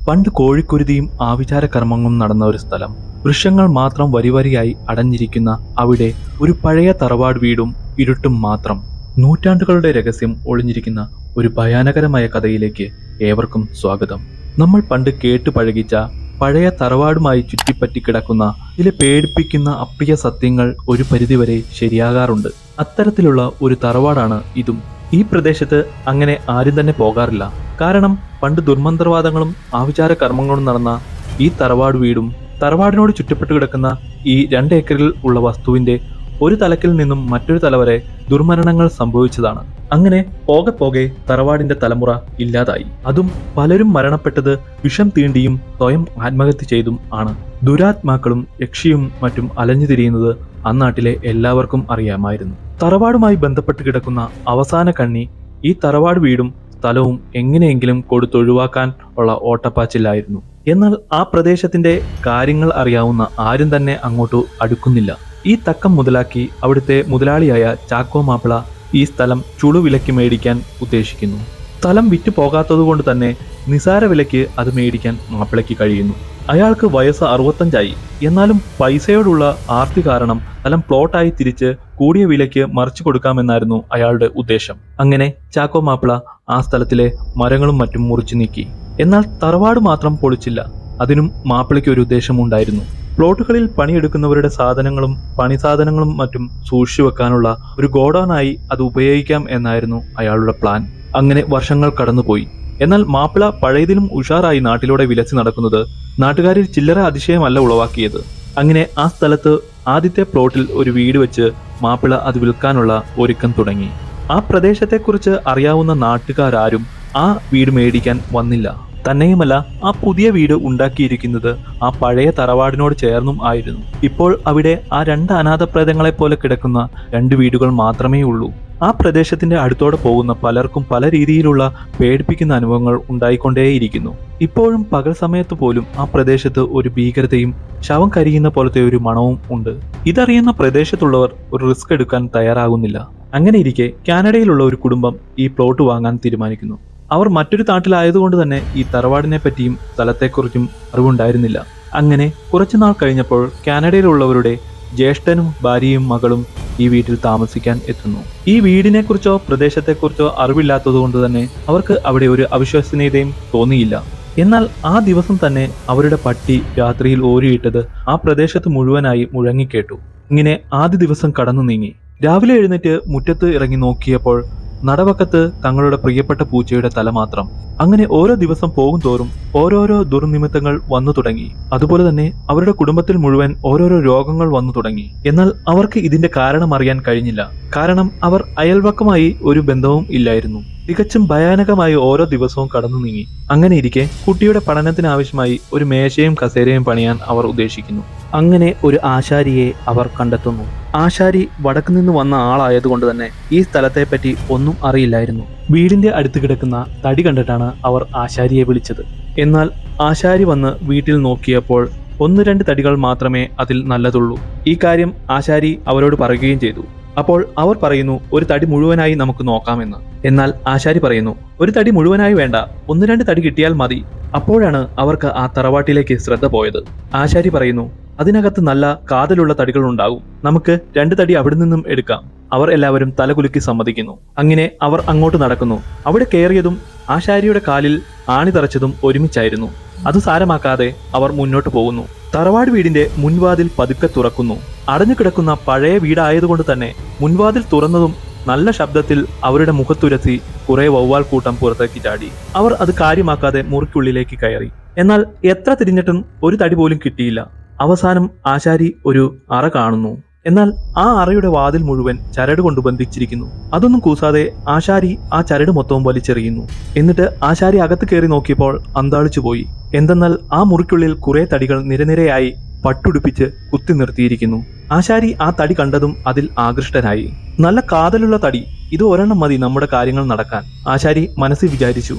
പണ്ട് കോഴിക്കുരുതിയും ആഭിചാര കർമ്മങ്ങളും നടന്ന ഒരു സ്ഥലം. വൃക്ഷങ്ങൾ മാത്രം വരിവരിയായി അടഞ്ഞിരിക്കുന്ന അവിടെ ഒരു പഴയ തറവാട് വീടും ഇരുട്ടും മാത്രം. നൂറ്റാണ്ടുകളുടെ രഹസ്യം ഒളിഞ്ഞിരിക്കുന്ന ഒരു ഭയാനകരമായ കഥയിലേക്ക് ഏവർക്കും സ്വാഗതം. നമ്മൾ പണ്ട് കേട്ടു പഴകിച്ച പഴയ തറവാടുമായി ചുറ്റിപ്പറ്റി കിടക്കുന്ന ചില പേടിപ്പിക്കുന്ന അപ്രിയ സത്യങ്ങൾ ഒരു പരിധിവരെ ശരിയാകാറുണ്ട്. അത്തരത്തിലുള്ള ഒരു തറവാടാണ് ഇതും. ഈ പ്രദേശത്ത് അങ്ങനെ ആരും തന്നെ പോകാറില്ല. കാരണം പണ്ട് ദുർമന്ത്രവാദങ്ങളും ആഭിചാര കർമ്മങ്ങളും നടന്ന ഈ തറവാട് വീടും തറവാടിനോട് ചുറ്റപ്പെട്ടു കിടക്കുന്ന ഈ 2 ഏക്കറിൽ ഉള്ള വസ്തുവിന്റെ ഒരു തലക്കിൽ നിന്നും മറ്റൊരു തല വരെ ദുർമരണങ്ങൾ സംഭവിച്ചതാണ്. അങ്ങനെ പോകെ പോകെ തറവാടിന്റെ തലമുറ ഇല്ലാതായി. അതും പലരും മരണപ്പെട്ടത് വിഷം തീണ്ടിയും സ്വയം ആത്മഹത്യ ചെയ്തും ആണ്. ദുരാത്മാക്കളും യക്ഷിയും മറ്റും അലഞ്ഞു തിരിയുന്നത് അന്നാട്ടിലെ എല്ലാവർക്കും അറിയാമായിരുന്നു. തറവാടുമായി ബന്ധപ്പെട്ട് കിടക്കുന്ന അവസാന കണ്ണി ഈ തറവാട് വീടും സ്ഥലവും എങ്ങനെയെങ്കിലും കൊടുത്തൊഴിവാക്കാൻ ഉള്ള ഓട്ടപ്പാച്ചിലായിരുന്നു. എന്നാൽ ആ പ്രദേശത്തിന്റെ കാര്യങ്ങൾ അറിയാവുന്ന ആരും തന്നെ അങ്ങോട്ട് അടുക്കുന്നില്ല. ഈ തക്കം മുതലാക്കി അവിടുത്തെ മുതലാളിയായ ചാക്കോ മാപ്പിള ഈ സ്ഥലം ചുളുവിലയ്ക്ക് മേടിക്കാൻ ഉദ്ദേശിക്കുന്നു. സ്ഥലം വിറ്റു പോകാത്തതുകൊണ്ട് തന്നെ നിസാര വിലയ്ക്ക് അത് മേടിക്കാൻ മാപ്പിളയ്ക്ക് കഴിയുന്നു. അയാൾക്ക് വയസ്സ് 65ആയി. എന്നാലും പൈസയോടുള്ള ആർത്തി കാരണം സ്ഥലം പ്ലോട്ടായി തിരിച്ച് കൂടിയ വിലയ്ക്ക് മറിച്ചു കൊടുക്കാമെന്നായിരുന്നു അയാളുടെ ഉദ്ദേശം. അങ്ങനെ ചാക്കോ മാപ്പിള ആ സ്ഥലത്തിലെ മരങ്ങളും മറ്റും മുറിച്ചു നീക്കി. എന്നാൽ തറവാട് മാത്രം പൊളിച്ചില്ല. അതിനും മാപ്പിളയ്ക്ക് ഒരു ഉദ്ദേശമുണ്ടായിരുന്നു. പ്ലോട്ടുകളിൽ പണിയെടുക്കുന്നവരുടെ സാധനങ്ങളും പണിസാധനങ്ങളും മറ്റും സൂക്ഷിച്ചു വെക്കാനുള്ള ഒരു ഗോഡൌണായി അത് ഉപയോഗിക്കാം എന്നായിരുന്നു അയാളുടെ പ്ലാൻ. അങ്ങനെ വർഷങ്ങൾ കടന്നുപോയി. എന്നാൽ മാപ്പിള പഴയതിലും ഉഷാറായി നാട്ടിലൂടെ വിലസി നടക്കുന്നത് നാട്ടുകാരിൽ ചില്ലറ അതിശയമല്ല ഉളവാക്കിയത്. അങ്ങനെ ആ സ്ഥലത്ത് ആദ്യത്തെ പ്ലോട്ടിൽ ഒരു വീട് വെച്ച് മാപ്പിള അത് വിൽക്കാനുള്ള ഒരുക്കം തുടങ്ങി. ആ പ്രദേശത്തെക്കുറിച്ച് അറിയാവുന്ന നാട്ടുകാരും ആ വീട് മേടിക്കാൻ വന്നില്ല. തന്നെയുമല്ല, ആ പുതിയ വീട് ഉണ്ടാക്കിയിരിക്കുന്നത് ആ പഴയ തറവാടിനോട് ചേർന്നും ആയിരുന്നു. ഇപ്പോൾ അവിടെ ആ 2 അനാഥപ്രേതങ്ങളെ പോലെ കിടക്കുന്ന 2 വീടുകൾ മാത്രമേ ഉള്ളൂ. ആ പ്രദേശത്തിന്റെ അടുത്തോടെ പോകുന്ന പലർക്കും പല രീതിയിലുള്ള പേടിപ്പിക്കുന്ന അനുഭവങ്ങൾ ഉണ്ടായിക്കൊണ്ടേയിരിക്കുന്നു. ഇപ്പോഴും പകൽ സമയത്ത് പോലും ആ പ്രദേശത്ത് ഒരു ഭീകരതയും ശവം കരിയുന്ന പോലത്തെ ഒരു മണവും ഉണ്ട്. ഇതറിയുന്ന പ്രദേശത്തുള്ളവർ ഒരു റിസ്ക് എടുക്കാൻ തയ്യാറാകുന്നില്ല. അങ്ങനെ ഇരിക്കെ കാനഡയിലുള്ള ഒരു കുടുംബം ഈ പ്ലോട്ട് വാങ്ങാൻ തീരുമാനിക്കുന്നു. അവർ മറ്റൊരു നാട്ടിലായതുകൊണ്ട് തന്നെ ഈ തറവാടിനെ പറ്റിയും സ്ഥലത്തെക്കുറിച്ചും അറിവുണ്ടായിരുന്നില്ല. അങ്ങനെ കുറച്ചുനാൾ കഴിഞ്ഞപ്പോൾ കാനഡയിലുള്ളവരുടെ ജ്യേഷ്ഠനും ഭാര്യയും മകളും ഈ വീട്ടിൽ താമസിക്കാൻ എത്തുന്നു. ഈ വീടിനെ കുറിച്ചോ പ്രദേശത്തെക്കുറിച്ചോ അറിവില്ലാത്തതുകൊണ്ട് തന്നെ അവർക്ക് അവിടെ ഒരു അവിശ്വസനീയതയും തോന്നിയില്ല. എന്നാൽ ആ ദിവസം തന്നെ അവരുടെ പട്ടി രാത്രിയിൽ ഓരിയിട്ടത് ആ പ്രദേശത്ത് മുഴുവനായി മുഴങ്ങിക്കേട്ടു. ഇങ്ങനെ ആദ്യ ദിവസം കടന്നു നീങ്ങി. രാവിലെ എഴുന്നേറ്റ് മുറ്റത്ത് ഇറങ്ങി നോക്കിയപ്പോൾ നടവക്കത്ത് തങ്ങളുടെ പ്രിയപ്പെട്ട പൂച്ചയുടെ തല മാത്രം. അങ്ങനെ ഓരോ ദിവസം പോകും തോറും ഓരോരോ ദുർനിമിത്തങ്ങൾ വന്നു തുടങ്ങി. അതുപോലെ തന്നെ അവരുടെ കുടുംബത്തിൽ മുഴുവൻ ഓരോരോ രോഗങ്ങൾ വന്നു തുടങ്ങി. എന്നാൽ അവർക്ക് ഇതിന്റെ കാരണം അറിയാൻ കഴിഞ്ഞില്ല. കാരണം അവർ അയൽവക്കമായി ഒരു ബന്ധവും ഇല്ലായിരുന്നു. തികച്ചും ഭയാനകമായി ഓരോ ദിവസവും കടന്നു നീങ്ങി. അങ്ങനെ ഇരിക്കെ കുട്ടിയുടെ പഠനത്തിനാവശ്യമായി ഒരു മേശയും കസേരയും പണിയാൻ അവർ ഉദ്ദേശിക്കുന്നു. അങ്ങനെ ഒരു ആശാരിയെ അവർ കണ്ടെത്തുന്നു. ആശാരി വടക്കു നിന്ന് വന്ന ആളായതുകൊണ്ട് തന്നെ ഈ സ്ഥലത്തെപ്പറ്റി ഒന്നും അറിയില്ലായിരുന്നു. വീടിന്റെ അടുത്ത് കിടക്കുന്ന തടി കണ്ടിട്ടാണ് അവർ ആശാരിയെ വിളിച്ചത്. എന്നാൽ ആശാരി വന്ന് വീട്ടിൽ നോക്കിയപ്പോൾ 1-2 തടികൾ മാത്രമേ അതിൽ നല്ലതുള്ളൂ. ഈ കാര്യം ആശാരി അവരോട് പറയുകയും ചെയ്തു. അപ്പോൾ അവർ പറയുന്നു, ഒരു തടി മുഴുവനായി നമുക്ക് നോക്കാമെന്ന്. എന്നാൽ ആശാരി പറയുന്നു, ഒരു തടി മുഴുവനായി വേണ്ട, 1-2 തടി കിട്ടിയാൽ മതി. അപ്പോഴാണ് അവർക്ക് ആ തറവാട്ടിലേക്ക് ശ്രദ്ധ പോയത്. ആശാരി പറയുന്നു, അതിനകത്ത് നല്ല കാതലുള്ള തടികൾ ഉണ്ടാകും, നമുക്ക് 2 തടി അവിടെ നിന്നും എടുക്കാം. അവർ എല്ലാവരും തലകുലുക്കി സമ്മതിക്കുന്നു. അങ്ങനെ അവർ അങ്ങോട്ട് നടക്കുന്നു. അവിടെ കയറിയതും ആശാരിയുടെ കാലിൽ ആണി തറച്ചതും ഒരുമിച്ചായിരുന്നു. അത് സാരമാക്കാതെ അവർ മുന്നോട്ട് പോകുന്നു. തറവാട് വീടിന്റെ മുൻവാതിൽ പതുക്കെ തുറക്കുന്നു. അടഞ്ഞു കിടക്കുന്ന പഴയ വീടായതുകൊണ്ട് തന്നെ മുൻവാതിൽ തുറന്നതും നല്ല ശബ്ദത്തിൽ അവരുടെ മുഖത്തുരസി കുറെ വവ്വാൽ കൂട്ടം പുറത്തേക്ക് ചാടി. അവർ അത് കാര്യമാക്കാതെ മുറിക്കുള്ളിലേക്ക് കയറി. എന്നാൽ എത്ര തിരിഞ്ഞിട്ടും ഒരു തടി പോലും കിട്ടിയില്ല. അവസാനം ആശാരി ഒരു അറ കാണുന്നു. എന്നാൽ ആ അറയുടെ വാതിൽ മുഴുവൻ ചരട് കൊണ്ട് ബന്ധിച്ചിരിക്കുന്നു. അതൊന്നും കൂസാതെ ആശാരി ആ ചരട് മൊത്തവും വലിച്ചെറിയുന്നു. എന്നിട്ട് ആശാരി അകത്ത് കയറി നോക്കിയപ്പോൾ അന്താളിച്ചു പോയി. എന്തെന്നാൽ ആ മുറിക്കുള്ളിൽ കുറെ തടികൾ നിരനിരയായി പട്ടുടുപ്പിച്ച് കുത്തി നിർത്തിയിരിക്കുന്നു. ആശാരി ആ തടി കണ്ടതും അതിൽ ആകൃഷ്ടനായി. നല്ല കാതലുള്ള തടി, ഇത് ഒരെണ്ണം മതി നമ്മുടെ കാര്യങ്ങൾ നടക്കാൻ, ആശാരി മനസ്സിൽ വിചാരിച്ചു.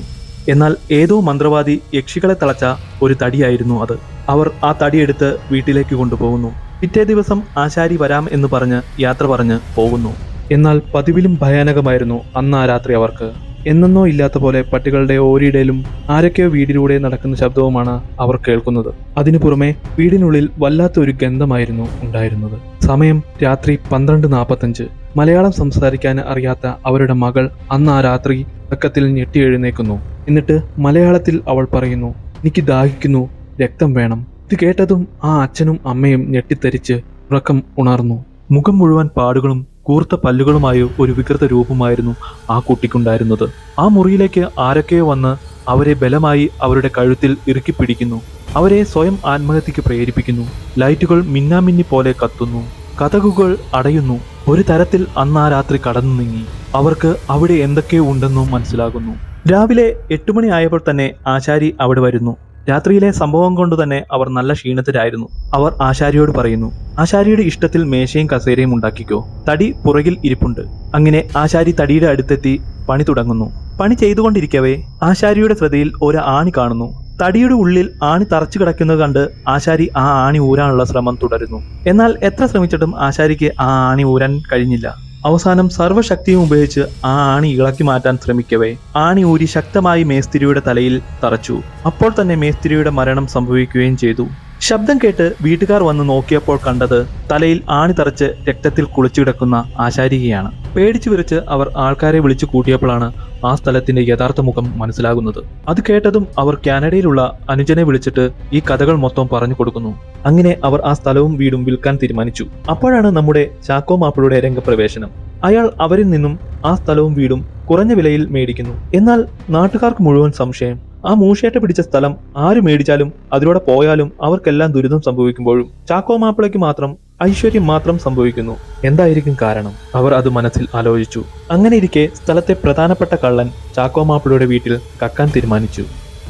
എന്നാൽ ഏതോ മന്ത്രവാദി യക്ഷികളെ തളച്ച ഒരു തടിയായിരുന്നു അത്. അവർ ആ തടിയെടുത്ത് വീട്ടിലേക്ക് കൊണ്ടുപോകുന്നു. പിറ്റേ ദിവസം ആശാരി വരാം എന്ന് പറഞ്ഞ് യാത്ര പറഞ്ഞ് പോകുന്നു. എന്നാൽ പതിവിലും ഭയാനകമായിരുന്നു അന്ന് ആ രാത്രി അവർക്ക്. എന്നോ ഇല്ലാത്ത പോലെ പട്ടികളുടെ ഓരിയിടയിലും ആരൊക്കെയോ വീടിലൂടെ നടക്കുന്ന ശബ്ദവുമാണ് അവർ കേൾക്കുന്നത്. അതിനു പുറമെ വീടിനുള്ളിൽ വല്ലാത്ത ഒരു ഗന്ധമായിരുന്നു ഉണ്ടായിരുന്നത്. സമയം രാത്രി 12:45. മലയാളം സംസാരിക്കാൻ അറിയാത്ത അവരുടെ മകൾ അന്ന് ആ രാത്രി ഉറക്കത്തിൽ ഞെട്ടി എഴുന്നേക്കുന്നു. എന്നിട്ട് മലയാളത്തിൽ അവൾ പറയുന്നു, എനിക്ക് ദാഹിക്കുന്നു, രക്തം വേണം. ഇത് കേട്ടതും ആ അച്ഛനും അമ്മയും ഞെട്ടിത്തെറിച്ച് ഉറക്കം ഉണർന്നു. മുഖം മുഴുവൻ പാടുകളും കൂർത്ത പല്ലുകളുമായ ഒരു വികൃത രൂപമായിരുന്നു ആ കുട്ടിക്കുണ്ടായിരുന്നത്. ആ മുറിയിലേക്ക് ആരൊക്കെയോ വന്ന് അവരെ ബലമായി അവരുടെ കഴുത്തിൽ ഇറുക്കി പിടിക്കുന്നു. അവരെ സ്വയം ആത്മഹത്യക്ക് പ്രേരിപ്പിക്കുന്നു. ലൈറ്റുകൾ മിന്നാമിന്നി പോലെ കത്തുന്നു. കതകുകൾ അടയുന്നു. ഒരു തരത്തിൽ അന്ന് ആ രാത്രി കടന്നു നീങ്ങി. അവർക്ക് അവിടെ എന്തൊക്കെയോ ഉണ്ടെന്നും മനസ്സിലാകുന്നു. രാവിലെ 8 മണി ആയപ്പോൾ തന്നെ ആശാരി അവിടെ വരുന്നു. രാത്രിയിലെ സംഭവം കൊണ്ട് തന്നെ അവർ നല്ല ക്ഷീണത്തിലായിരുന്നു. അവർ ആശാരിയോട് പറയുന്നു, ആശാരിയുടെ ഇഷ്ടത്തിൽ മേശയും കസേരയും ഉണ്ടാക്കിക്കോ, തടി പുറകിൽ ഇരിപ്പുണ്ട്. അങ്ങനെ ആശാരി തടിയുടെ അടുത്തെത്തി പണി തുടങ്ങുന്നു. പണി ചെയ്തുകൊണ്ടിരിക്കവേ ആശാരിയുടെ ശ്രദ്ധയിൽ ഒരു ആണി കാണുന്നു. തടിയുടെ ഉള്ളിൽ ആണി തറച്ചു കിടക്കുന്നത് കണ്ട് ആശാരി ആ ആണി ഊരാനുള്ള ശ്രമം തുടരുന്നു. എന്നാൽ എത്ര ശ്രമിച്ചിട്ടും ആശാരിക്ക് ആ ആണി ഊരാൻ കഴിഞ്ഞില്ല. അവസാനം സർവ്വശക്തിയും ഉപയോഗിച്ച് ആ ആണി ഇളക്കി മാറ്റാൻ ശ്രമിക്കവേ ആണി ഊരി ശക്തമായി മേസ്തിരിയുടെ തലയിൽ തറച്ചു. അപ്പോൾ തന്നെ മേസ്തിരിയുടെ മരണം സംഭവിക്കുകയും ചെയ്തു. ശബ്ദം കേട്ട് വീട്ടുകാർ വന്ന് നോക്കിയപ്പോൾ കണ്ടത് തലയിൽ ആണി തറച്ച് രക്തത്തിൽ കുളിച്ചു കിടക്കുന്ന ആശാരികയാണ്. പേടിച്ചു വിറച്ച് അവർ ആൾക്കാരെ വിളിച്ചു കൂട്ടിയപ്പോഴാണ് ആ സ്ഥലത്തിന്റെ യഥാർത്ഥ മുഖം മനസ്സിലാകുന്നത്. അത് കേട്ടതും അവർ കാനഡയിലുള്ള അനുജനെ വിളിച്ചിട്ട് ഈ കഥകൾ മൊത്തം പറഞ്ഞു കൊടുക്കുന്നു. അങ്ങനെ അവർ ആ സ്ഥലവും വീടും വിൽക്കാൻ തീരുമാനിച്ചു. അപ്പോഴാണ് നമ്മുടെ ചാക്കോ മാപ്പിളയുടെ രംഗപ്രവേശനം. അയാൾ അവരിൽ നിന്നും ആ സ്ഥലവും വീടും കുറഞ്ഞ വിലയിൽ മേടിക്കുന്നു. എന്നാൽ നാട്ടുകാർക്ക് മുഴുവൻ സംശയം. ആ മൂഷേട്ട പിടിച്ച സ്ഥലം ആര് മേടിച്ചാലും അതിലൂടെ പോയാലും അവർക്കെല്ലാം ദുരിതം സംഭവിക്കുമ്പോഴും ചാക്കോ മാപ്പിളയ്ക്ക് മാത്രം ഐശ്വര്യം മാത്രം സംഭവിക്കുന്നു. എന്തായിരിക്കും കാരണം? അവർ അത് മനസ്സിൽ ആലോചിച്ചു. അങ്ങനെ ഇരിക്കെ സ്ഥലത്തെ പ്രധാനപ്പെട്ട കള്ളൻ ചാക്കോ മാപ്പിളയുടെ വീട്ടിൽ കക്കാൻ തീരുമാനിച്ചു.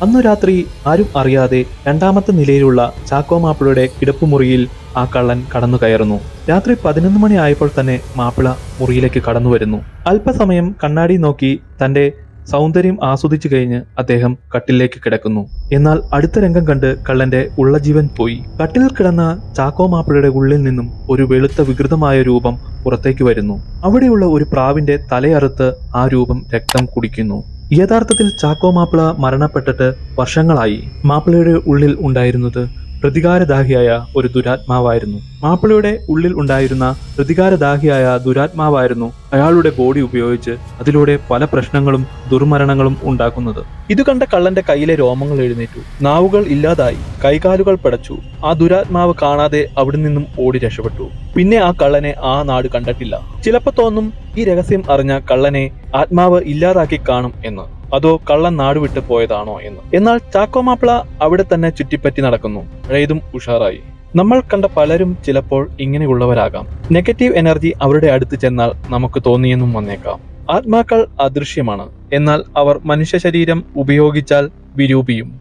അന്നു രാത്രി ആരും അറിയാതെ 2ാമത്തെ നിലയിലുള്ള ചാക്കോ മാപ്പിളയുടെ കിടപ്പുമുറിയിൽ ആ കള്ളൻ കടന്നു കയറുന്നു. രാത്രി 11 മണി ആയപ്പോൾ തന്നെ മാപ്പിള മുറിയിലേക്ക് കടന്നു വരുന്നു. അല്പസമയം കണ്ണാടി നോക്കി തന്റെ സൗന്ദര്യം ആസ്വദിച്ചു കഴിഞ്ഞ് അദ്ദേഹം കട്ടിലേക്ക് കിടക്കുന്നു. എന്നാൽ അടുത്ത രംഗം കണ്ട് കള്ളന്റെ ഉള്ള ജീവൻ പോയി. കട്ടിലിൽ കിടന്ന ചാക്കോ മാപ്പിളയുടെ ഉള്ളിൽ നിന്നും ഒരു വെളുത്ത വികൃതമായ രൂപം പുറത്തേക്ക് വരുന്നു. അവിടെയുള്ള ഒരു പ്രാവിന്റെ തലയറുത്ത് ആ രൂപം രക്തം കുടിക്കുന്നു. യഥാർത്ഥത്തിൽ ചാക്കോ മാപ്പിള മരണപ്പെട്ടിട്ട് വർഷങ്ങളായി. മാപ്പിളയുടെ ഉള്ളിൽ ഉണ്ടായിരുന്നത് പ്രതികാരദാഹിയായ ഒരു ദുരാത്മാവായിരുന്നു. മാപ്പിളയുടെ ഉള്ളിൽ ഉണ്ടായിരുന്ന പ്രതികാരദാഹിയായ ദുരാത്മാവായിരുന്നു അയാളുടെ ബോഡി ഉപയോഗിച്ച് അതിലൂടെ പല പ്രശ്നങ്ങളും ദുർമരണങ്ങളും ഉണ്ടാക്കുന്നത്. ഇത് കണ്ട കള്ളന്റെ കയ്യിലെ രോമങ്ങൾ എഴുന്നേറ്റു. നാവുകൾ ഇല്ലാതായി, കൈകാലുകൾ പിടച്ചു. ആ ദുരാത്മാവ് കാണാതെ അവിടെ നിന്നും ഓടി രക്ഷപ്പെട്ടു. പിന്നെ ആ കള്ളനെ ആ നാട് കണ്ടിട്ടില്ല. ചിലപ്പോ തോന്നും ഈ രഹസ്യം അറിഞ്ഞ കള്ളനെ ആത്മാവ് ഇല്ലാതാക്കി കാണും എന്ന്. അതോ കള്ളൻ നാടുവിട്ട് പോയതാണോ എന്ന്. എന്നാൽ ചാക്കോ മാപ്പിള അവിടെ തന്നെ ചുറ്റിപ്പറ്റി നടക്കുന്നു. പഴയതും ഉഷാറായി. നമ്മൾ കണ്ട പലരും ചിലപ്പോൾ ഇങ്ങനെയുള്ളവരാകാം. നെഗറ്റീവ് എനർജി അവരുടെ അടുത്ത് ചെന്നാൽ നമുക്ക് തോന്നിയെന്നും വന്നേക്കാം. ആത്മാക്കൾ അദൃശ്യമാണ്. എന്നാൽ അവർ മനുഷ്യ ശരീരം ഉപയോഗിച്ചാൽ വിരൂപിയും.